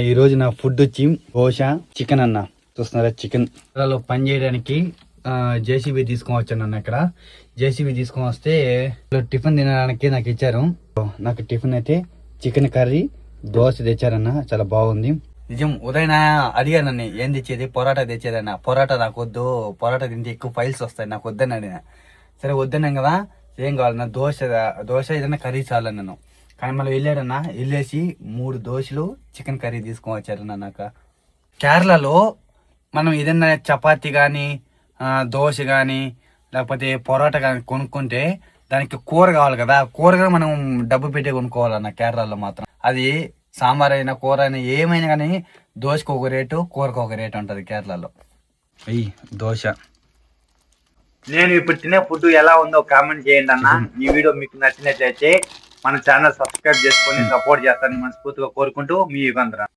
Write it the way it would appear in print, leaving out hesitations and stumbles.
ఈ రోజు నా ఫుడ్ వచ్చి దోశ చికెన్ అన్న. చూస్తున్నారా చికెన్ పని చేయడానికి జేసీబీ తీసుకొని వచ్చాను అన్న. ఇక్కడ జేసీబీ తీసుకొని వస్తే టిఫిన్ తినడానికి నాకు ఇచ్చారు. నాకు టిఫిన్ అయితే చికెన్ కర్రీ దోశ తెచ్చారన్న, చాలా బాగుంది. నిజం ఉదయం అడిగాను నన్ను ఏం తెచ్చేది, పొరాటా తెచ్చేదన్న. పొరాటా నాకు వద్దు, పొరాటా తింటే ఎక్కువ ఫైల్స్ వస్తాయి నాకు వద్దని అడిగిన. సరే వద్దన్నాం కదా, ఏం కావాలి నా దోశ ఏదైనా కర్రీ చాలని నన్ను. కానీ మళ్ళీ వెళ్ళాడన్నా, వెళ్ళేసి 3 దోశలు చికెన్ కర్రీ తీసుకొని వచ్చారన్న. నాకు కేరళలో మనం ఏదైనా చపాతి కానీ దోశ కానీ లేకపోతే పొరాటా కానీ కొనుక్కుంటే దానికి కూర కావాలి కదా, కూరగా మనం డబ్బు పెట్టే కొనుక్కోవాలన్న. కేరళలో మాత్రం అది సాంబార్ అయినా కూర అయినా ఏమైనా కానీ దోశకు ఒక రేటు, కూరకు ఒక రేటు ఉంటుంది కేరళలో. అయ్యి దోశ. నేను ఇప్పుడు తినే ఫుడ్ ఎలా ఉందో కామెంట్ చేయండి అన్న. ఈ వీడియో మీకు నచ్చినట్లయితే మన ఛానల్ సబ్స్క్రైబ్ చేసుకొని సపోర్ట్ చేస్తారని మనస్ఫూర్తిగా కోరుకుంటూ మీ యుగంధర.